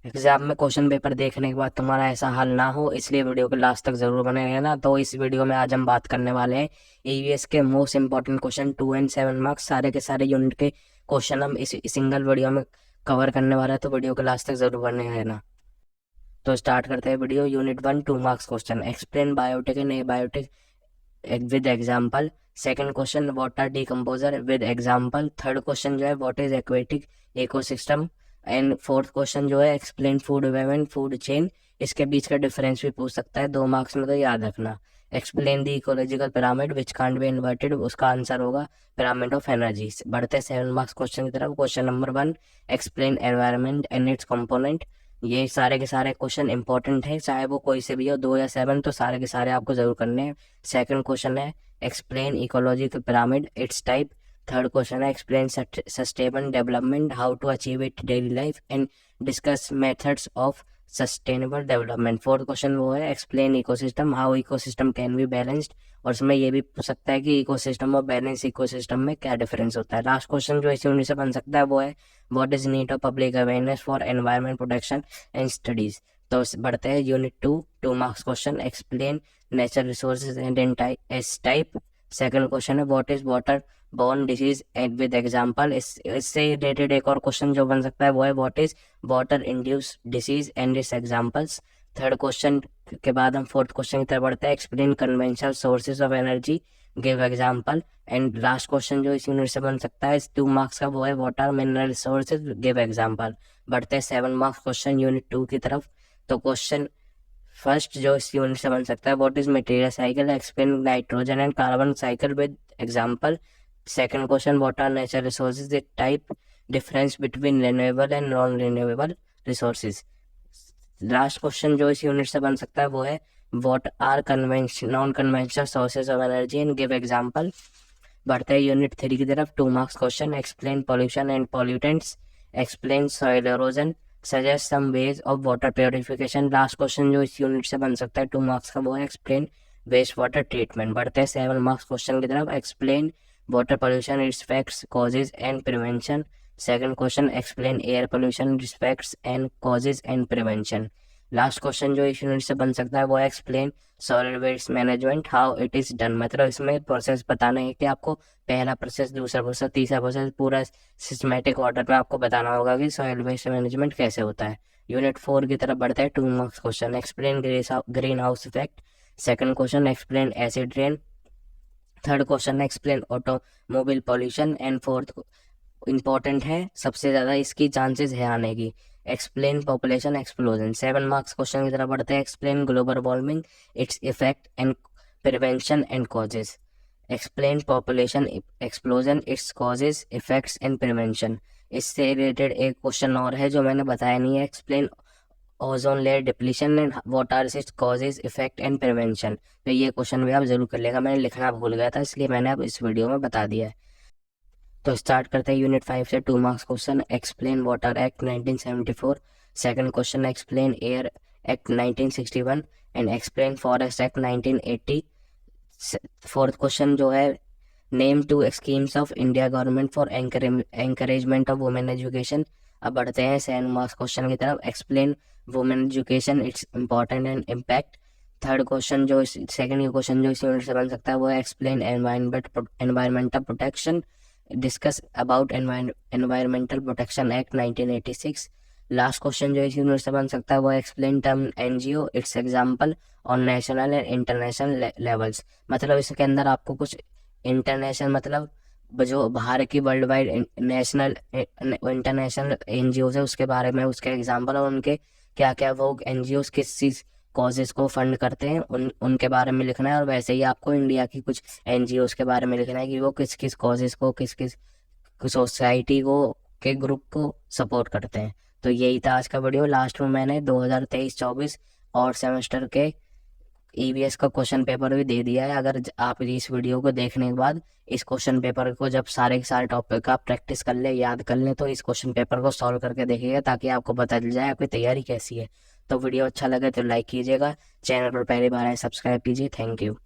Exam में question paper देखने के बाद तुम्हारा ऐसा हाल ना हो, इसलिए वीडियो को लास्ट तक जरूर बने रहना। तो इस वीडियो में आज हम बात करने वाले हैं ईवीएस के most important question 2 and 7 marks, सारे के सारे यूनिट के क्वेश्चन हम इस सिंगल वीडियो में कवर करने वाले हैं। तो वीडियो को लास्ट तक जरूर बने रहना। तो स्टार्ट करते हैं video. Unit 1 2 marks question, explain biotic and abiotic with example. Second question, what are decomposer with example. Third question जो है what is aquatic ecosystem. And fourth question जो है explain food web and food chain. इसके बीच का difference भी पूछ सकता है 2 मार्क्स में, तो याद रखना। Explain the ecological pyramid which can't be inverted, उसका आंसर होगा पिरामिड ऑफ एनर्जी। बढ़ते 7 मार्क्स क्वेश्चन की तरफ। Question number 1, explain environment and it's component. ये सारे के सारे क्वेश्चन इंपॉर्टेंट है, चाहे वो कोई से भी हो 2 या 7, तो सारे के सारे आपको जरूर करने हैं। सेकंड क्वेश्चन है explain ecological pyramid its type. Third question है explain sustainable development, how to achieve it daily life and discuss methods of sustainable development. Fourth question वो है explain ecosystem, how ecosystem can be balanced. और उसमें ये भी पूछ सकता है कि इकोसिस्टम और बैलेंस इकोसिस्टम में क्या डिफरेंस होता है। लास्ट क्वेश्चन जो इस यूनिट से बन सकता है वो है what is need of public awareness for environment protection and studies. तो बढ़ते हैं unit 2 2 marks question, explain natural resources and its type. Second question है what is water borne disease and with example. इससे रिलेटेड एक और question जो बन सकता है वो है what is water induced disease and its examples. Third question के बाद हम फोर्थ क्वेश्चन की तरफ बढ़ते हैं, explain conventional sources of energy, give example. And last question जो इस यूनिट से बन सकता है 2 मार्क्स का वो है what are mineral resources, give example. बढ़ते हैं 7 मार्क्स क्वेश्चन यूनिट 2 की तरफ। तो क्वेश्चन फर्स्ट जो इस यूनिट से बन सकता है what is material cycle, explain nitrogen and carbon cycle with example. Second question what are natural resources, the type, difference between renewable and non renewable resources. Last question जो इस unit से बन सकता है वो है what are convention non conventional sources of energy and give example. बढ़ते हैं यूनिट 3 की तरफ। 2 marks question, explain pollution and pollutants, explain soil erosion, suggest some ways of water purification. Last question जो इस यूनिट से बन सकता है 2 मार्क्स का वो है एक्सप्लेन वेस्ट वाटर ट्रीटमेंट। बढ़ते हैं 7 मार्क्स क्वेश्चन की तरफ। Explain water pollution, its facts, causes and prevention. Second question explain air pollution, its facts and causes and prevention. Last question जो इस यूनिट से बन सकता है वो है explain solid waste management, how it is done. मतलब इसमें प्रोसेस बताना है कि आपको पहला प्रोसेस, दूसरा प्रोसेस, तीसरा प्रोसेस, पूरा सिस्टमेटिक ऑर्डर में आपको बताना होगा कि सॉइल वेस्ट मैनेजमेंट कैसे होता है। यूनिट 4 की तरफ बढ़ता है। 2 marks question, explain green house effect. Second question explain acid rain. Third question explain automobile pollution. And fourth important है, सबसे ज्यादा इसकी चांसेस है आने की, explain population explosion. 7 marks question की तरफ बढ़ते हैं। Explain global warming, its effect and prevention and causes. Explain population explosion, its causes, effects and prevention. इससे रिलेटेड एक क्वेश्चन और है जो मैंने बताया नहीं है, explain ozone layer depletion and what are its causes, effect and prevention. तो ये क्वेश्चन भी आप जरूर कर लेगा, मैंने लिखना भूल गया था इसलिए मैंने अब इस वीडियो में बता दिया है। तो स्टार्ट करते हैं यूनिट 5 से। 2 marks question, explain water act 1974। Second question explain air act 1961 and explain forest act 1980। Fourth question जो है name 2 schemes of India government for encouragement of women education. अब बढ़ते हैं 7 मार्क्स क्वेश्चन की तरफ। Explain women education, it's important and impact. Third question जो second question जो इस यूनिट से बन सकता है वो है explain environmental protection, discuss about environmental protection act 1986। Last question जो इस यूनिट से बन सकता है वो explain term NGO, it's example on national and international levels. मतलब इसके अंदर आपको कुछ इंटरनेशनल, मतलब जो बाहर की world wide national international NGO है उसके बारे में, उसके एग्जांपल और उनके क्या क्या वो एनजीओ किस चीज कॉजेज को फंड करते हैं उनके बारे में लिखना है। और वैसे ही आपको इंडिया की कुछ एनजीओ के बारे में लिखना है कि वो किस किस कॉजेज को, किस किस सोसाइटी को, के ग्रुप को सपोर्ट करते हैं। तो यही था आज का वीडियो। लास्ट में मैंने 2023-24 और सेमेस्टर के ईवीएस का क्वेश्चन पेपर भी दे दिया है। अगर आप इस वीडियो को देखने के बाद इस क्वेश्चन पेपर को जब सारे के सारे टॉपिक का प्रैक्टिस कर ले, याद कर ले, तो इस क्वेश्चन पेपर को सॉल्व करके देखिएगा ताकि आपको पता चल जाए आपकी तैयारी कैसी है। तो वीडियो अच्छा लगे तो लाइक कीजिएगा, चैनल पर पहली बार आए सब्सक्राइब कीजिए। Thank you.